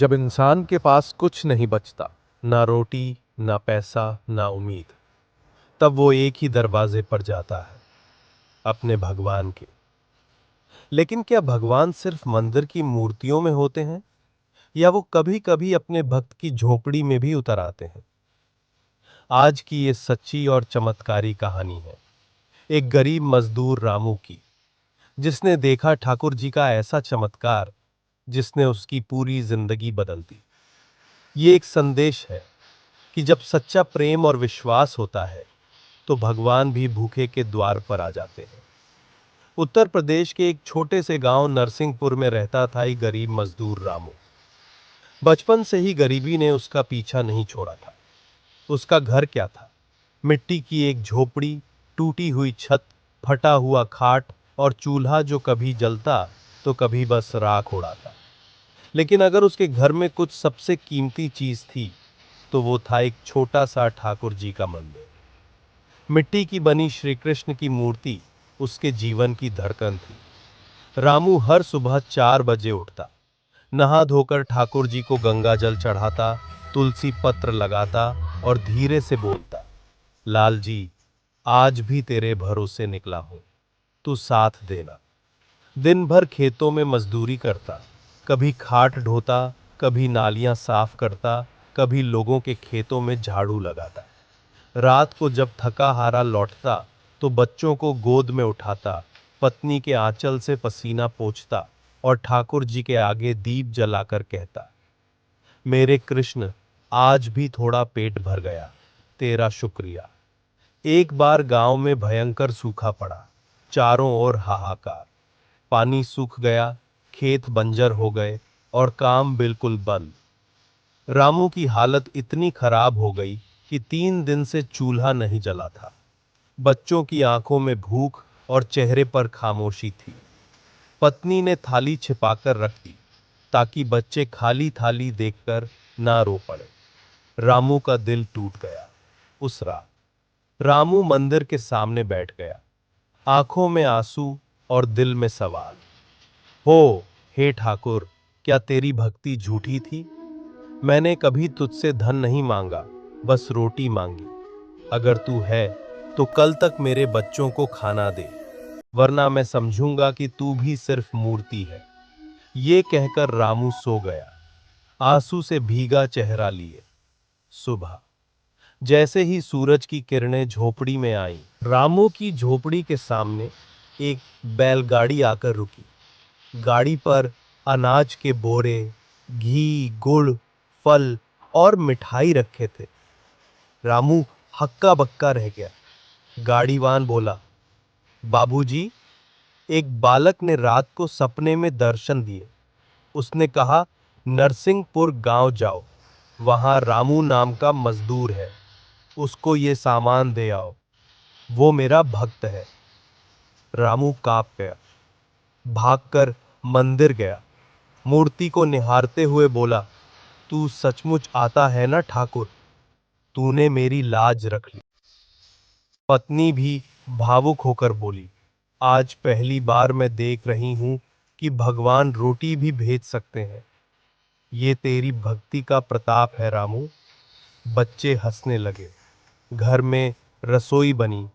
जब इंसान के पास कुछ नहीं बचता, ना रोटी, ना पैसा, ना उम्मीद, तब वो एक ही दरवाजे पर जाता है, अपने भगवान के। लेकिन क्या भगवान सिर्फ मंदिर की मूर्तियों में होते हैं, या वो कभी कभी अपने भक्त की झोपड़ी में भी उतर आते हैं? आज की ये सच्ची और चमत्कारी कहानी है एक गरीब मजदूर रामू की, जिसने देखा ठाकुर जी का ऐसा चमत्कार जिसने उसकी पूरी जिंदगी बदल दी। ये एक संदेश है कि जब सच्चा प्रेम और विश्वास होता है, तो भगवान भी भूखे के द्वार पर आ जाते हैं। उत्तर प्रदेश के एक छोटे से गांव नरसिंहपुर में रहता था एक गरीब मजदूर रामू। बचपन से ही गरीबी ने उसका पीछा नहीं छोड़ा था। उसका घर क्या था? मिट्टी की एक झोपड़ी, टूटी हुई छत, फटा हुआ खाट और चूल्हा जो कभी जलता तो कभी बस राख उड़ाता। लेकिन अगर उसके घर में कुछ सबसे कीमती चीज थी, तो वो था एक छोटा सा ठाकुर जी का मंदिर। मिट्टी की बनी श्री कृष्ण की मूर्ति उसके जीवन की धड़कन थी। रामू हर सुबह 4 बजे उठता, नहा धोकर ठाकुर जी को गंगा जल चढ़ाता, तुलसी पत्र लगाता और धीरे से बोलता, लाल जी, आज भी तेरे भरोसे निकला हूं, तू साथ देना। दिन भर खेतों में मजदूरी करता, कभी खाट ढोता, कभी नालियां साफ करता, कभी लोगों के खेतों में झाड़ू लगाता। रात को जब थका हारा लौटता, तो बच्चों को गोद में उठाता, पत्नी के आंचल से पसीना पोंछता और ठाकुर जी के आगे दीप जलाकर कहता, मेरे कृष्ण, आज भी थोड़ा पेट भर गया, तेरा शुक्रिया। एक बार गांव में भयंकर सूखा पड़ा, चारों ओर हाहाकार। पानी सूख गया, खेत बंजर हो गए और काम बिल्कुल बंद। रामू की हालत इतनी खराब हो गई कि 3 दिन से चूल्हा नहीं जला था। बच्चों की आंखों में भूख और चेहरे पर खामोशी थी। पत्नी ने थाली छिपाकर रख दी, ताकि बच्चे खाली थाली देखकर ना रो पड़े। रामू का दिल टूट गया। उस रात रामू मंदिर के सामने बैठ गया, आंखों में आंसू और दिल में सवाल। हो, हे ठाकुर, क्या तेरी भक्ति झूठी थी? मैंने कभी तुझसे धन नहीं मांगा, बस रोटी मांगी। अगर तू है, तो कल तक मेरे बच्चों को खाना दे, वरना मैं समझूंगा कि तू भी सिर्फ मूर्ति है। ये कहकर रामू सो गया, आंसू से भीगा चेहरा लिए। सुबह जैसे ही सूरज की किरणें झोपड़ी में आईं, रामू की झोपड़ी के सामने एक बैलगाड़ी आकर रुकी। गाड़ी पर अनाज के बोरे, घी, गुड़, फल और मिठाई रखे थे। रामू हक्का बक्का रह गया। गाड़ीवान बोला, बाबूजी, एक बालक ने रात को सपने में दर्शन दिए। उसने कहा, नरसिंहपुर गांव जाओ, वहां रामू नाम का मजदूर है, उसको ये सामान दे आओ, वो मेरा भक्त है। रामू कांप गया, भागकर मंदिर गया, मूर्ति को निहारते हुए बोला, तू सचमुच आता है ना ठाकुर? तूने मेरी लाज रख ली। पत्नी भी भावुक होकर बोली, आज पहली बार मैं देख रही हूं कि भगवान रोटी भी भेज सकते हैं। ये तेरी भक्ति का प्रताप है रामू। बच्चे हंसने लगे। घर में रसोई बनी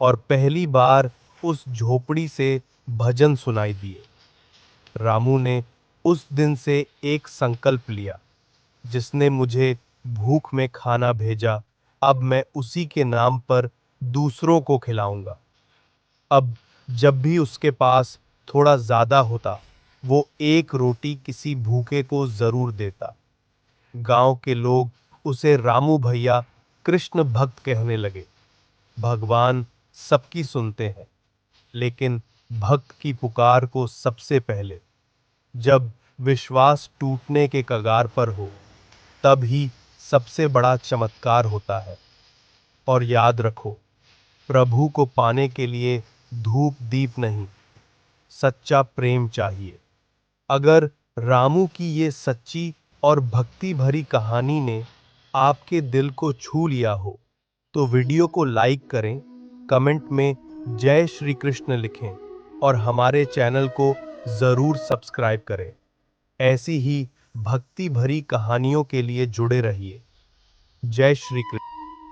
और पहली बार उस झोपड़ी से भजन सुनाई दिए। रामू ने उस दिन से एक संकल्प लिया, जिसने मुझे भूख में खाना भेजा, अब मैं उसी के नाम पर दूसरों को खिलाऊंगा। अब जब भी उसके पास थोड़ा ज्यादा होता, वो एक रोटी किसी भूखे को जरूर देता। गांव के लोग उसे रामू भैया, कृष्ण भक्त कहने लगे। भगवान सबकी सुनते हैं, लेकिन भक्त की पुकार को सबसे पहले। जब विश्वास टूटने के कगार पर हो, तब ही सबसे बड़ा चमत्कार होता है। और याद रखो, प्रभु को पाने के लिए धूप दीप नहीं, सच्चा प्रेम चाहिए। अगर रामू की ये सच्ची और भक्ति भरी कहानी ने आपके दिल को छू लिया हो, तो वीडियो को लाइक करें, कमेंट में जय श्री कृष्ण लिखें और हमारे चैनल को जरूर सब्सक्राइब करें। ऐसी ही भक्ति भरी कहानियों के लिए जुड़े रहिए। जय श्री कृष्ण।